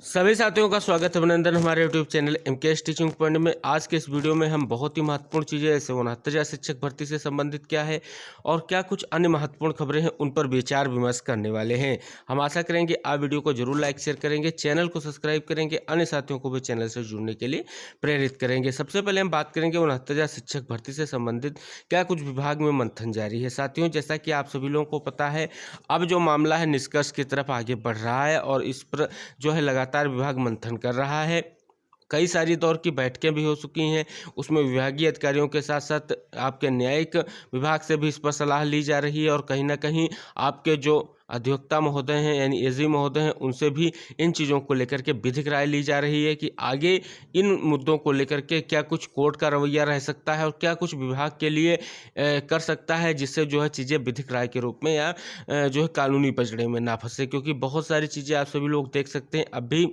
सभी साथियों का स्वागत है अभिनंदन हमारे YouTube channel MKS teaching point में। आज के इस वीडियो में हम बहुत ही महत्वपूर्ण चीज़ें जैसे 69,000 शिक्षक भर्ती से संबंधित क्या है और क्या कुछ अन्य महत्वपूर्ण खबरें हैं उन पर विचार विमर्श करने वाले हैं। हम आशा करेंगे आप वीडियो को जरूर लाइक शेयर करेंगे, चैनल को सब्सक्राइब करेंगे, अन्य साथियों को भी चैनल से जुड़ने के लिए प्रेरित करेंगे। सबसे पहले हम बात करेंगे 69,000 शिक्षक भर्ती से संबंधित क्या कुछ विभाग में मंथन जारी है। साथियों, जैसा कि आप सभी लोगों को पता है, अब जो मामला है निष्कर्ष की तरफ आगे बढ़ रहा है और इस पर जो है लगातार विभाग मंथन कर रहा है। कई सारी दौर की बैठकें भी हो चुकी हैं, उसमें विभागीय अधिकारियों के साथ साथ आपके न्यायिक विभाग से भी इस पर सलाह ली जा रही है और कहीं ना कहीं आपके जो अधिवक्ता महोदय हैं यानी एजी महोदय हैं उनसे भी इन चीज़ों को लेकर के विधिक राय ली जा रही है कि आगे इन मुद्दों को लेकर के क्या कुछ कोर्ट का रवैया रह सकता है और क्या कुछ विभाग के लिए कर सकता है जिससे जो है चीज़ें विधिक राय के रूप में या जो है कानूनी पचड़े में ना फंसे। क्योंकि बहुत सारी चीज़ें आप सभी लोग देख सकते हैं अभी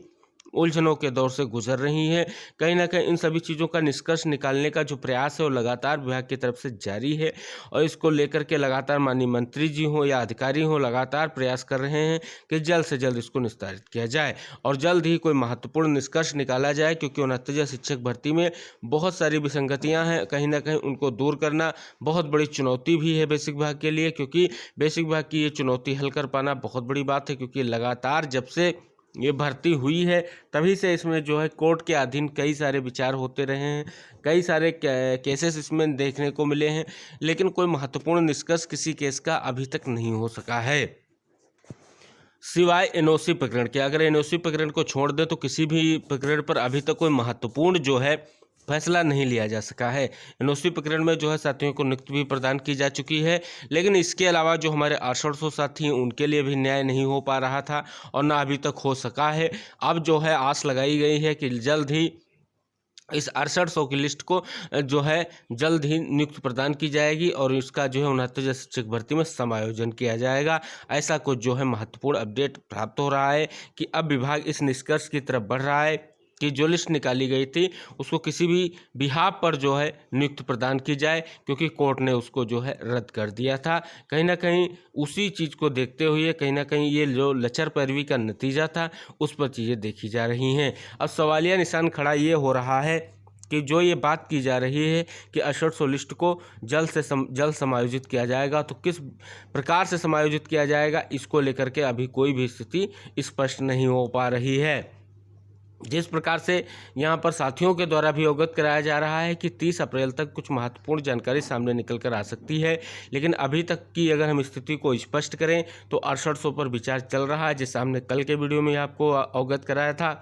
उलझनों के दौर से गुजर रही हैं। कहीं ना कहीं इन सभी चीज़ों का निष्कर्ष निकालने का जो प्रयास है वो लगातार विभाग की तरफ से जारी है और इसको लेकर के लगातार माननीय मंत्री जी हों या अधिकारी हों लगातार प्रयास कर रहे हैं कि जल्द से जल्द इसको निस्तारित किया जाए और जल्द ही कोई महत्वपूर्ण निष्कर्ष निकाला जाए। क्योंकि 69,000 शिक्षक भर्ती में बहुत सारी विसंगतियाँ हैं, कहीं ना कहीं उनको दूर करना बहुत बड़ी चुनौती भी है बेसिक विभाग के लिए। क्योंकि बेसिक विभाग की ये चुनौती हल कर पाना बहुत बड़ी बात है, क्योंकि लगातार जब से ये भर्ती हुई है तभी से इसमें जो है कोर्ट के अधीन कई सारे विचार होते रहे हैं, कई सारे केसेस इसमें देखने को मिले हैं, लेकिन कोई महत्वपूर्ण निष्कर्ष किसी केस का अभी तक नहीं हो सका है सिवाय एनओसी प्रकरण के। अगर एनओसी प्रकरण को छोड़ दें तो किसी भी प्रकरण पर अभी तक कोई महत्वपूर्ण जो है फैसला नहीं लिया जा सका है। एनओसी प्रकरण में जो है साथियों को नियुक्ति भी प्रदान की जा चुकी है, लेकिन इसके अलावा जो हमारे 6800 साथी हैं उनके लिए भी न्याय नहीं हो पा रहा था और ना अभी तक हो सका है। अब जो है आस लगाई गई है कि जल्द ही इस 6800 की लिस्ट को जो है जल्द ही नियुक्ति प्रदान की जाएगी और इसका जो है 69,000 शिक्षक भर्ती में समायोजन किया जाएगा। ऐसा कुछ जो है महत्वपूर्ण अपडेट प्राप्त हो रहा है कि अब विभाग इस निष्कर्ष की तरफ बढ़ रहा है कि जो लिस्ट निकाली गई थी उसको किसी भी बिहाफ पर जो है नियुक्ति प्रदान की जाए, क्योंकि कोर्ट ने उसको जो है रद्द कर दिया था। कहीं ना कहीं उसी चीज़ को देखते हुए कहीं ना कहीं ये जो लचर पैरवी का नतीजा था उस पर चीज़ें देखी जा रही हैं। अब सवालिया निशान खड़ा ये हो रहा है कि जो ये बात की जा रही है कि 6800 लिस्ट को जल्द समायोजित किया जाएगा, तो किस प्रकार से समायोजित किया जाएगा इसको लेकर के अभी कोई भी स्थिति स्पष्ट नहीं हो पा रही है। जिस प्रकार से यहाँ पर साथियों के द्वारा भी अवगत कराया जा रहा है कि 30 अप्रैल तक कुछ महत्वपूर्ण जानकारी सामने निकल कर आ सकती है, लेकिन अभी तक की अगर हम स्थिति को स्पष्ट करें तो 6800 पर विचार चल रहा है। जिस हमने कल के वीडियो में आपको अवगत कराया था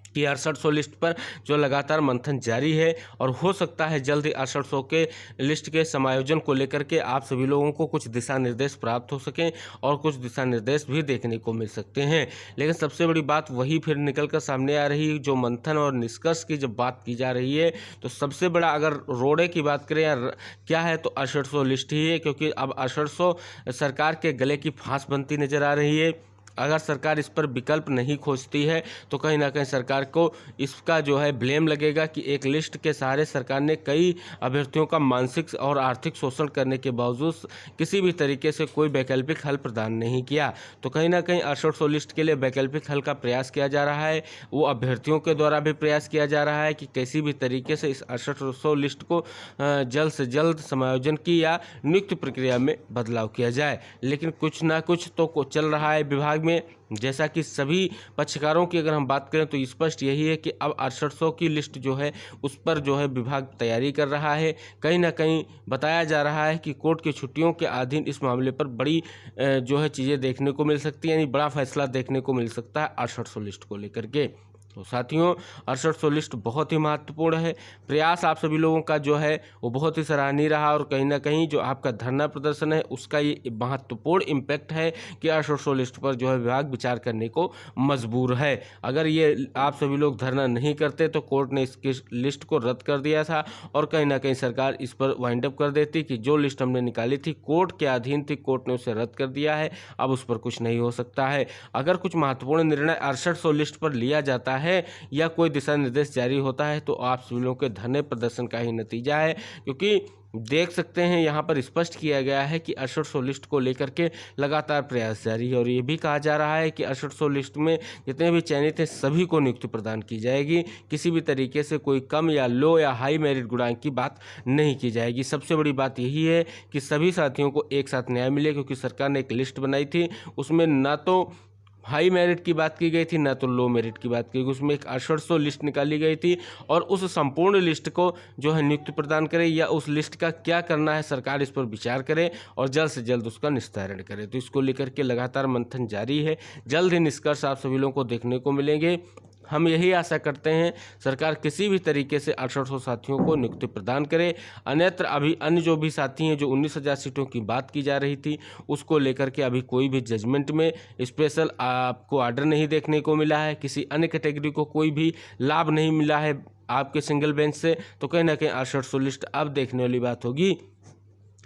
कि 6800 लिस्ट पर जो लगातार मंथन जारी है और हो सकता है जल्द ही 6800 के लिस्ट के समायोजन को लेकर के आप सभी लोगों को कुछ दिशा निर्देश प्राप्त हो सकें और कुछ दिशा निर्देश भी देखने को मिल सकते हैं। लेकिन सबसे बड़ी बात वही फिर निकल कर सामने आ रही है, जो मंथन और निष्कर्ष की जब बात की जा रही है तो सबसे बड़ा अगर रोड़े की बात करें या क्या है तो 6800 लिस्ट ही है। क्योंकि अब 6800 सरकार के गले की फांस बनती नजर आ रही है। अगर सरकार इस पर विकल्प नहीं खोजती है तो कहीं ना कहीं सरकार को इसका जो है ब्लेम लगेगा कि एक लिस्ट के सहारे सरकार ने कई अभ्यर्थियों का मानसिक और आर्थिक शोषण करने के बावजूद किसी भी तरीके से कोई वैकल्पिक हल प्रदान नहीं किया। तो कहीं ना कहीं 6800 लिस्ट के लिए वैकल्पिक हल का प्रयास किया जा रहा है, वो अभ्यर्थियों के द्वारा भी प्रयास किया जा रहा है कि किसी भी तरीके से इस 6800 लिस्ट को जल्द से जल्द समायोजन की या नियुक्ति प्रक्रिया में बदलाव किया जाए। लेकिन कुछ ना कुछ तो चल रहा है विभाग में। जैसा कि सभी पक्षकारों की अगर हम बात करें तो स्पष्ट यही है कि अब 6800 की लिस्ट जो है उस पर जो है विभाग तैयारी कर रहा है। कहीं ना कहीं बताया जा रहा है कि कोर्ट की छुट्टियों के अधीन इस मामले पर बड़ी जो है चीज़ें देखने को मिल सकती है, यानी बड़ा फैसला देखने को मिल सकता है 6800 लिस्ट को लेकर के। तो साथियों 6800 लिस्ट बहुत ही महत्वपूर्ण है। प्रयास आप सभी लोगों का जो है वो बहुत ही सराहनीय रहा और कहीं ना कहीं जो आपका धरना प्रदर्शन है उसका ये महत्वपूर्ण इम्पैक्ट है कि 6800 लिस्ट पर जो है विभाग विचार करने को मजबूर है। अगर ये आप सभी लोग धरना नहीं करते तो कोर्ट ने इसकी लिस्ट को रद्द कर दिया था और कहीं ना कहीं सरकार इस पर वाइंड अप कर देती कि जो लिस्ट हमने निकाली थी कोर्ट के अधीन थी, कोर्ट ने उसे रद्द कर दिया है, अब उस पर कुछ नहीं हो सकता है। अगर कुछ महत्वपूर्ण निर्णय 6800 लिस्ट पर लिया जाता है या कोई दिशा निर्देश जारी होता है तो आप सभी लोगों के धरने प्रदर्शन का ही नतीजा है। क्योंकि देख सकते हैं यहाँ पर स्पष्ट किया गया है कि 6800 लिस्ट को लेकर के लगातार प्रयास जारी है और ये भी कहा जा रहा है कि 6800 लिस्ट में जितने भी चयनित हैं सभी को नियुक्ति प्रदान की जाएगी। किसी भी तरीके से कोई कम या लो या हाई मेरिट गुणांक की बात नहीं की जाएगी। सबसे बड़ी बात यही है कि सभी साथियों को एक साथ न्याय मिले, क्योंकि सरकार ने एक लिस्ट बनाई थी, उसमें ना तो हाई मेरिट की बात की गई थी ना तो लो मेरिट की बात की गई। उसमें एक 6800 लिस्ट निकाली गई थी और उस संपूर्ण लिस्ट को जो है नियुक्ति प्रदान करे या उस लिस्ट का क्या करना है सरकार इस पर विचार करे और जल्द से जल्द उसका निस्तारण करे। तो इसको लेकर के लगातार मंथन जारी है। जल्द ही निष्कर्ष आप सभी लोगों को देखने को मिलेंगे। हम यही आशा करते हैं सरकार किसी भी तरीके से 6800 साथियों को नियुक्ति प्रदान करे। अन्यत्र अभी अन्य जो भी साथी हैं, जो 19,000 सीटों की बात की जा रही थी, उसको लेकर के अभी कोई भी जजमेंट में स्पेशल आपको आर्डर नहीं देखने को मिला है। किसी अन्य कैटेगरी को कोई भी लाभ नहीं मिला है आपके सिंगल बेंच से। तो कहीं ना कहीं 6800 लिस्ट अब देखने वाली बात होगी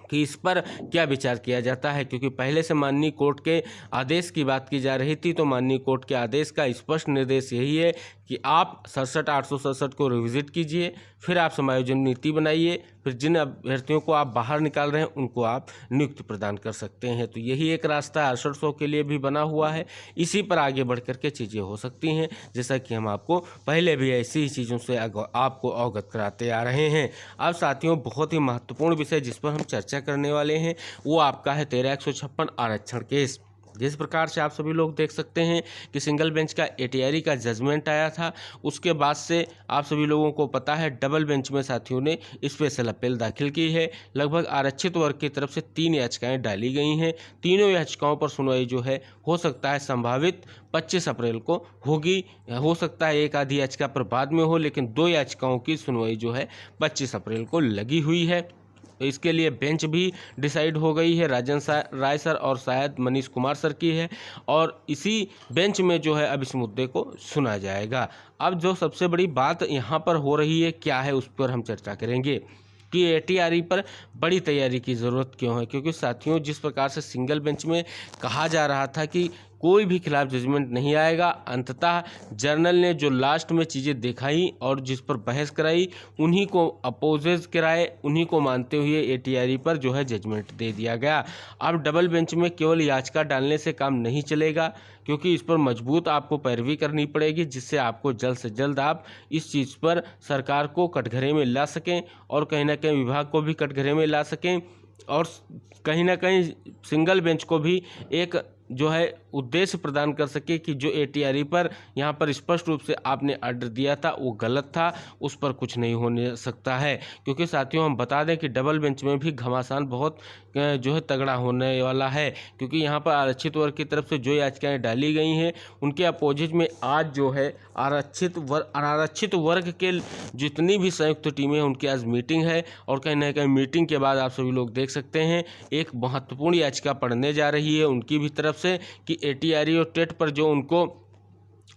कि इस पर क्या विचार किया जाता है, क्योंकि पहले से माननीय कोर्ट के आदेश की बात की जा रही थी। तो माननीय कोर्ट के आदेश का स्पष्ट निर्देश यही है कि आप 67,867 को रिविजिट कीजिए, फिर आप समायोजन नीति बनाइए, फिर जिन अभ्यर्थियों को आप बाहर निकाल रहे हैं उनको आप नियुक्ति प्रदान कर सकते हैं। तो यही एक रास्ता 6800 के लिए भी बना हुआ है। इसी पर आगे बढ़ करके चीज़ें हो सकती हैं, जैसा कि हम आपको पहले भी ऐसी ही चीज़ों से आपको अवगत कराते आ रहे हैं। अब साथियों, बहुत ही महत्वपूर्ण विषय जिस पर हम चर्चा करने वाले हैं वो आपका है 13,156 आरक्षण केस। जिस प्रकार से आप सभी लोग देख सकते हैं कि सिंगल बेंच का एटीआरई का जजमेंट आया था, उसके बाद से आप सभी लोगों को पता है डबल बेंच में साथियों ने स्पेशल अपील दाखिल की है। लगभग आरक्षित वर्ग की तरफ से 3 याचिकाएं डाली गई हैं। तीनों याचिकाओं पर सुनवाई जो है हो सकता है संभावित 25 अप्रैल को होगी। हो सकता है एक आधी याचिका पर बाद में हो, लेकिन 2 याचिकाओं की सुनवाई जो है 25 अप्रैल को लगी हुई है। इसके लिए बेंच भी डिसाइड हो गई है। राजन राय सर और शायद मनीष कुमार सर की है और इसी बेंच में जो है अब इस मुद्दे को सुना जाएगा। अब जो सबसे बड़ी बात यहाँ पर हो रही है क्या है, उस पर हम चर्चा करेंगे कि एटीआरई पर बड़ी तैयारी की ज़रूरत क्यों है। क्योंकि साथियों, जिस प्रकार से सिंगल बेंच में कहा जा रहा था कि कोई भी खिलाफ जजमेंट नहीं आएगा, अंततः जर्नल ने जो लास्ट में चीज़ें दिखाई और जिस पर बहस कराई उन्हीं को अपोजेज कराए, उन्हीं को मानते हुए एटीआरई पर जो है जजमेंट दे दिया गया। अब डबल बेंच में केवल याचिका डालने से काम नहीं चलेगा, क्योंकि इस पर मजबूत आपको पैरवी करनी पड़ेगी, जिससे आपको जल्द से जल्द आप इस चीज़ पर सरकार को कटघरे में ला सकें और कहीं ना कहीं विभाग को भी कटघरे में ला सकें और कहीं ना कहीं सिंगल बेंच को भी एक जो है उद्देश्य प्रदान कर सके कि जो एटीआरई पर यहाँ पर स्पष्ट रूप से आपने आर्डर दिया था वो गलत था, उस पर कुछ नहीं होने सकता है। क्योंकि साथियों, हम बता दें कि डबल बेंच में भी घमासान बहुत जो है तगड़ा होने वाला है, क्योंकि यहाँ पर आरक्षित वर्ग की तरफ से जो याचिकाएं डाली गई हैं उनके अपोजिट में आज जो है आरक्षित वर्ग के जितनी भी संयुक्त टीमें हैं उनकी आज मीटिंग है और कहीं ना कहीं मीटिंग के बाद आप सभी लोग देख सकते हैं एक महत्वपूर्ण याचिका पढ़ने जा रही है उनकी भी तरफ से कि एटीआरई और टेट पर जो उनको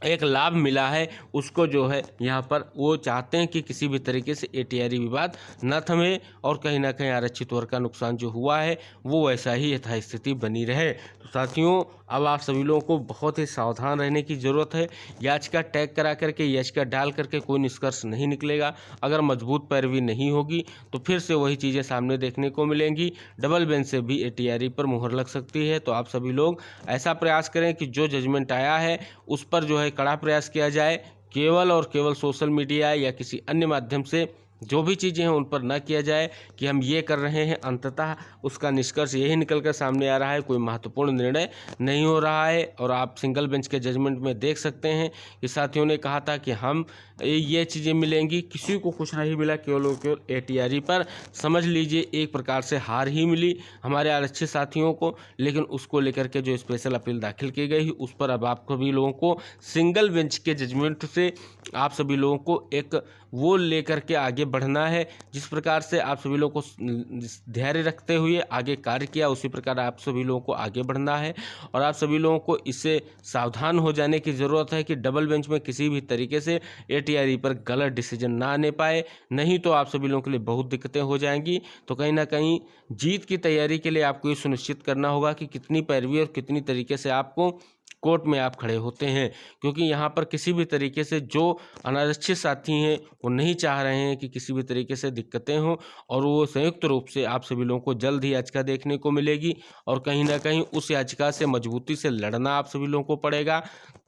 एक लाभ मिला है उसको जो है यहाँ पर वो चाहते हैं कि किसी भी तरीके से एटीआरई विवाद न थमे और कहीं ना कहीं आरक्षित वर्ग का नुकसान जो हुआ है वो वैसा ही यथास्थिति बनी रहे। तो साथियों, अब आप सभी लोगों को बहुत ही सावधान रहने की ज़रूरत है। याचिका टैग करा करके, याचिका डाल करके कोई निष्कर्ष नहीं निकलेगा। अगर मजबूत पैरवी नहीं होगी तो फिर से वही चीज़ें सामने देखने को मिलेंगी। डबल बेंच से भी एटीआरई पर मुहर लग सकती है। तो आप सभी लोग ऐसा प्रयास करें कि जो जजमेंट आया है उस पर जो है कड़ा प्रयास किया जाए। केवल और केवल सोशल मीडिया या किसी अन्य माध्यम से जो भी चीज़ें हैं उन पर न किया जाए कि हम ये कर रहे हैं, अंततः उसका निष्कर्ष यही निकल कर सामने आ रहा है कोई महत्वपूर्ण निर्णय नहीं हो रहा है। और आप सिंगल बेंच के जजमेंट में देख सकते हैं कि साथियों ने कहा था कि हम ये चीज़ें मिलेंगी, किसी को कुछ नहीं मिला, केवल और केवल एटीआरई पर समझ लीजिए एक प्रकार से हार ही मिली हमारे आरक्षित साथियों को। लेकिन उसको लेकर के जो स्पेशल अपील दाखिल की गई उस पर अब आप सभी लोगों को सिंगल बेंच के जजमेंट से आप सभी लोगों को एक वो लेकर के आगे बढ़ना है। जिस प्रकार से आप सभी लोगों को धैर्य रखते हुए आगे कार्य किया उसी प्रकार आप सभी लोगों को आगे बढ़ना है और आप सभी लोगों को इससे सावधान हो जाने की ज़रूरत है कि डबल बेंच में किसी भी तरीके से एटीआरई पर गलत डिसीजन ना आने पाए, नहीं तो आप सभी लोगों के लिए बहुत दिक्कतें हो जाएंगी। तो कहीं ना कहीं जीत की तैयारी के लिए आपको ये सुनिश्चित करना होगा कि कितनी पैरवी और कितनी तरीके से आपको कोर्ट में आप खड़े होते हैं, क्योंकि यहाँ पर किसी भी तरीके से जो अनारक्षित साथी हैं वो नहीं चाह रहे हैं कि किसी भी तरीके से दिक्कतें हों, और वो संयुक्त रूप से आप सभी लोगों को जल्द ही याचिका देखने को मिलेगी, और कहीं ना कहीं उस याचिका से मजबूती से लड़ना आप सभी लोगों को पड़ेगा,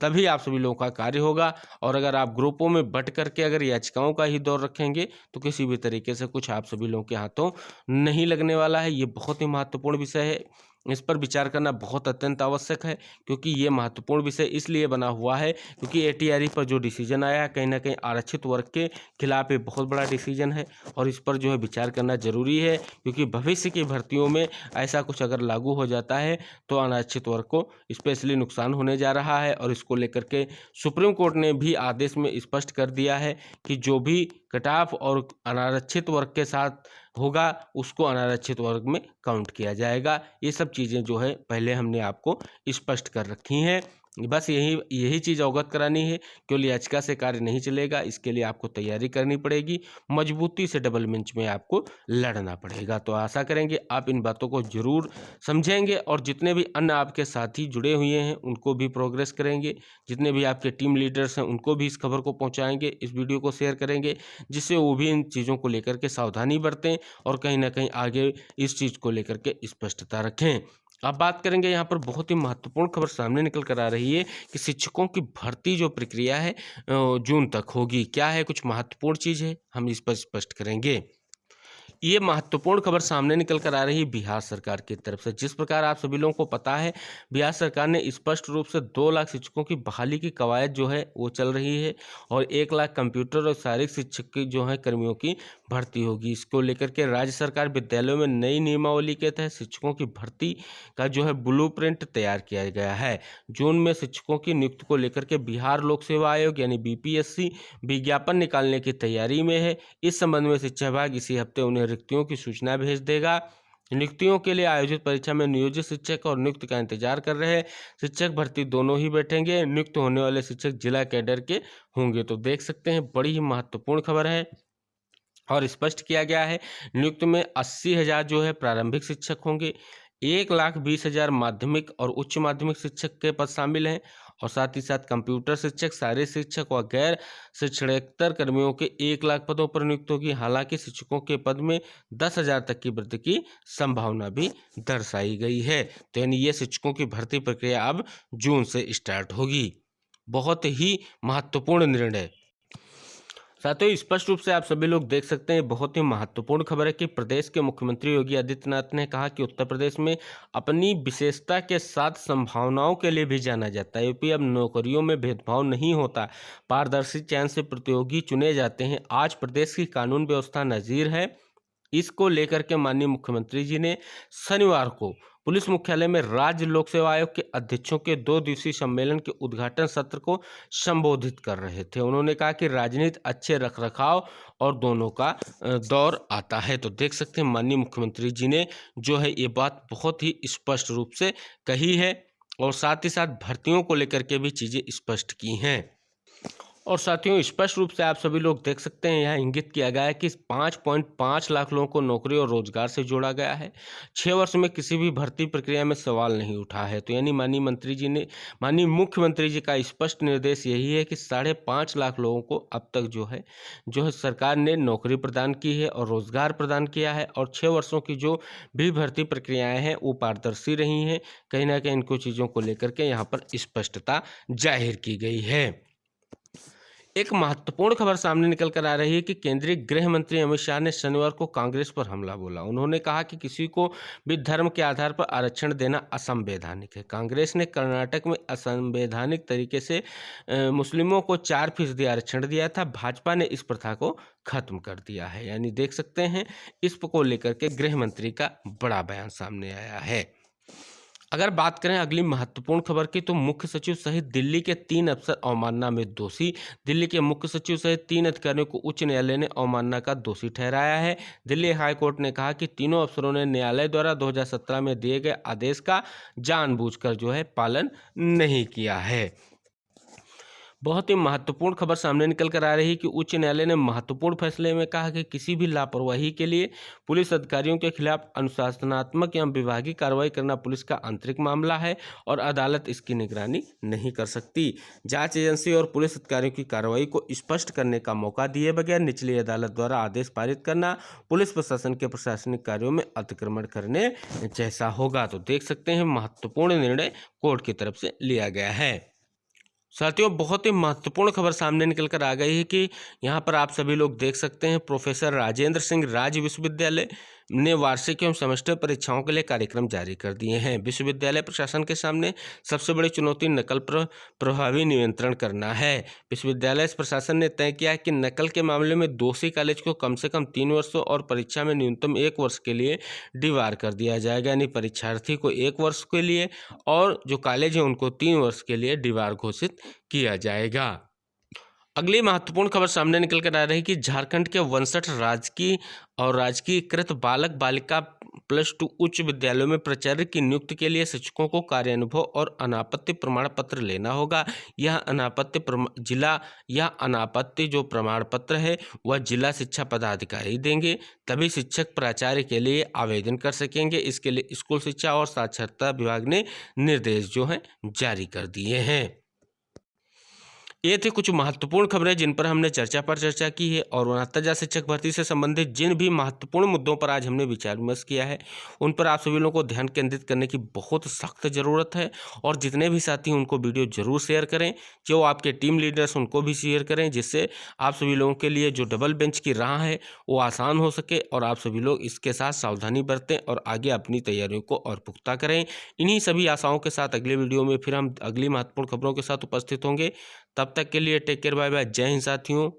तभी आप सभी लोगों का कार्य होगा। और अगर आप ग्रुपों में बट करके अगर याचिकाओं का ही दौर रखेंगे तो किसी भी तरीके से कुछ आप सभी लोगों के हाथों नहीं लगने वाला है। ये बहुत ही महत्वपूर्ण विषय है, इस पर विचार करना बहुत अत्यंत आवश्यक है, क्योंकि ये महत्वपूर्ण विषय इसलिए बना हुआ है क्योंकि एटीआरई पर जो डिसीजन आया कहीं ना कहीं आरक्षित वर्ग के खिलाफ एक बहुत बड़ा डिसीजन है, और इस पर जो है विचार करना जरूरी है, क्योंकि भविष्य की भर्तियों में ऐसा कुछ अगर लागू हो जाता है तो अनारक्षित वर्ग को स्पेशली नुकसान होने जा रहा है। और इसको लेकर के सुप्रीम कोर्ट ने भी आदेश में स्पष्ट कर दिया है कि जो भी कट ऑफ और अनारक्षित वर्ग के साथ होगा उसको अनारक्षित वर्ग में काउंट किया जाएगा। ये सब चीज़ें जो है पहले हमने आपको स्पष्ट कर रखी हैं। बस यही चीज़ अवगत करानी है। केवल याचिका से कार्य नहीं चलेगा, इसके लिए आपको तैयारी करनी पड़ेगी, मजबूती से डबल बेंच में आपको लड़ना पड़ेगा। तो आशा करेंगे आप इन बातों को जरूर समझेंगे, और जितने भी अन्य आपके साथी जुड़े हुए हैं उनको भी प्रोग्रेस करेंगे, जितने भी आपके टीम लीडर्स हैं उनको भी इस खबर को पहुँचाएँगे, इस वीडियो को शेयर करेंगे, जिससे वो भी इन चीज़ों को लेकर के सावधानी बरतें और कहीं ना कहीं आगे इस चीज़ को लेकर के स्पष्टता रखें। अब बात करेंगे यहाँ पर बहुत ही महत्वपूर्ण खबर सामने निकल कर आ रही है कि शिक्षकों की भर्ती जो प्रक्रिया है जून तक होगी। क्या है, कुछ महत्वपूर्ण चीज़ है, हम इस पर स्पष्ट करेंगे। ये महत्वपूर्ण खबर सामने निकल कर आ रही है बिहार सरकार की तरफ से। जिस प्रकार आप सभी लोगों को पता है, बिहार सरकार ने स्पष्ट रूप से 2 लाख शिक्षकों की बहाली की कवायद जो है वो चल रही है, और 1 लाख कंप्यूटर और शारीरिक शिक्षक की जो है कर्मियों की भर्ती होगी। इसको लेकर के राज्य सरकार विद्यालयों में नई नियमावली के तहत शिक्षकों की भर्ती का जो है ब्लूप्रिंट तैयार किया गया है। जून में शिक्षकों की नियुक्ति को लेकर के बिहार लोक सेवा आयोग यानी बीपीएससी विज्ञापन निकालने की तैयारी में है। इस संबंध में शिक्षा विभाग इसी हफ्ते उन्हें रिक्तियों की सूचना भेज देगा। नियुक्तियों के लिए आयोजित परीक्षा में नियोजित शिक्षक और नियुक्त का इंतजार कर रहे शिक्षक भर्ती दोनों ही बैठेंगे। नियुक्त होने वाले शिक्षक जिला कैडर के होंगे। तो देख सकते हैं बड़ी ही महत्वपूर्ण खबर है, और स्पष्ट किया गया है नियुक्त में 80,000 जो है प्रारंभिक शिक्षक होंगे, 1,20,000 माध्यमिक और उच्च माध्यमिक शिक्षक के पद शामिल हैं, और साथ ही साथ कंप्यूटर शिक्षक, शारीरिक शिक्षक व गैर शिक्षणेतर कर्मियों के 1 लाख पदों पर नियुक्त होगी। हालांकि शिक्षकों के पद में 10,000 तक की वृद्धि की संभावना भी दर्शाई गई है। तो यानी ये शिक्षकों की भर्ती प्रक्रिया अब जून से स्टार्ट होगी। बहुत ही महत्वपूर्ण निर्णय। साथियों, स्पष्ट रूप से आप सभी लोग देख सकते हैं, बहुत ही महत्वपूर्ण खबर है कि प्रदेश के मुख्यमंत्री योगी आदित्यनाथ ने कहा कि उत्तर प्रदेश में अपनी विशेषता के साथ संभावनाओं के लिए भी जाना जाता है। यूपी अब नौकरियों में भेदभाव नहीं होता, पारदर्शी चयन से प्रतियोगी चुने जाते हैं। आज प्रदेश की कानून व्यवस्था नज़ीर है। इसको लेकर के माननीय मुख्यमंत्री जी ने शनिवार को पुलिस मुख्यालय में राज्य लोक सेवा आयोग के अध्यक्षों के 2 दिवसीय सम्मेलन के उद्घाटन सत्र को संबोधित कर रहे थे। उन्होंने कहा कि राजनीति, अच्छे रखरखाव और दोनों का दौर आता है। तो देख सकते हैं माननीय मुख्यमंत्री जी ने जो है ये बात बहुत ही स्पष्ट रूप से कही है, और साथ ही साथ भर्तियों को लेकर के भी चीज़ें स्पष्ट की हैं। और साथियों, स्पष्ट रूप से आप सभी लोग देख सकते हैं यहाँ इंगित किया गया है कि 5.5 लाख लोगों को नौकरी और रोजगार से जोड़ा गया है। 6 वर्ष में किसी भी भर्ती प्रक्रिया में सवाल नहीं उठा है। तो यानी माननीय मुख्यमंत्री जी का स्पष्ट निर्देश यही है कि 5.5 लाख लोगों को अब तक जो है सरकार ने नौकरी प्रदान की है और रोजगार प्रदान किया है, और 6 वर्षों की जो भी भर्ती प्रक्रियाएँ हैं वो पारदर्शी रही हैं। कहीं ना कहीं इनको चीज़ों को लेकर के यहाँ पर स्पष्टता जाहिर की गई है। एक महत्वपूर्ण खबर सामने निकल कर आ रही है कि केंद्रीय गृह मंत्री अमित शाह ने शनिवार को कांग्रेस पर हमला बोला। उन्होंने कहा कि किसी को भी धर्म के आधार पर आरक्षण देना असंवैधानिक है। कांग्रेस ने कर्नाटक में असंवैधानिक तरीके से मुस्लिमों को 4% आरक्षण दिया था। भाजपा ने इस प्रथा को खत्म कर दिया है। यानी देख सकते हैं इस को लेकर के गृह मंत्री का बड़ा बयान सामने आया है। अगर बात करें अगली महत्वपूर्ण खबर की, तो मुख्य सचिव सहित दिल्ली के 3 अफसर अवमानना में दोषी। दिल्ली के मुख्य सचिव सहित 3 अधिकारियों को उच्च न्यायालय ने अवमानना का दोषी ठहराया है। दिल्ली हाईकोर्ट ने कहा कि तीनों अफसरों ने न्यायालय द्वारा 2017 में दिए गए आदेश का जानबूझकर जो है पालन नहीं किया है। बहुत ही महत्वपूर्ण खबर सामने निकल कर आ रही है कि उच्च न्यायालय ने महत्वपूर्ण फैसले में कहा कि किसी भी लापरवाही के लिए पुलिस अधिकारियों के खिलाफ अनुशासनात्मक या विभागीय कार्रवाई करना पुलिस का आंतरिक मामला है और अदालत इसकी निगरानी नहीं कर सकती। जांच एजेंसी और पुलिस अधिकारियों की कार्रवाई को स्पष्ट करने का मौका दिए बगैर निचली अदालत द्वारा आदेश पारित करना पुलिस प्रशासन के प्रशासनिक कार्यों में अतिक्रमण करने जैसा होगा। तो देख सकते हैं महत्वपूर्ण निर्णय कोर्ट की तरफ से लिया गया है। साथियों, बहुत ही महत्वपूर्ण खबर सामने निकल कर आ गई है कि यहाँ पर आप सभी लोग देख सकते हैं प्रोफेसर राजेंद्र सिंह राज्य विश्वविद्यालय ने वार्षिक एवं सेमेस्टर परीक्षाओं के लिए कार्यक्रम जारी कर दिए हैं। विश्वविद्यालय प्रशासन के सामने सबसे बड़ी चुनौती नकल पर प्रभावी नियंत्रण करना है। विश्वविद्यालय प्रशासन ने तय किया है कि नकल के मामले में दोषी कॉलेज को कम से कम 3 वर्षों और परीक्षा में न्यूनतम 1 वर्ष के लिए डिबार कर दिया जाएगा, यानी परीक्षार्थी को 1 वर्ष के लिए और जो कॉलेज है उनको 3 वर्ष के लिए डिबार घोषित किया जाएगा। अगली महत्वपूर्ण खबर सामने निकल कर आ रही है कि झारखंड के 62 राजकीय और राजकीयकृत बालक बालिका +2 उच्च विद्यालयों में प्राचार्य की नियुक्ति के लिए शिक्षकों को कार्यानुभव और अनापत्ति प्रमाण पत्र लेना होगा। यह अनापत्ति जो प्रमाण पत्र है वह जिला शिक्षा पदाधिकारी देंगे, तभी शिक्षक प्राचार्य के लिए आवेदन कर सकेंगे। इसके लिए स्कूल शिक्षा और साक्षरता विभाग ने निर्देश जो हैं जारी कर दिए हैं। ये थे कुछ महत्वपूर्ण खबरें जिन पर हमने चर्चा की है और 69 शिक्षक भर्ती से संबंधित जिन भी महत्वपूर्ण मुद्दों पर आज हमने विचार विमर्श किया है उन पर आप सभी लोगों को ध्यान केंद्रित करने की बहुत सख्त ज़रूरत है। और जितने भी साथी उनको वीडियो जरूर शेयर करें, जो आपके टीम लीडर्स उनको भी शेयर करें, जिससे आप सभी लोगों के लिए जो डबल बेंच की राह है वो आसान हो सके और आप सभी लोग इसके साथ सावधानी बरतें और आगे अपनी तैयारियों को और पुख्ता करें। इन्हीं सभी आशाओं के साथ अगले वीडियो में फिर हम अगली महत्वपूर्ण खबरों के साथ उपस्थित होंगे। तब तक के लिए टेक केयर, बाय बाय, जय हिंद साथियों।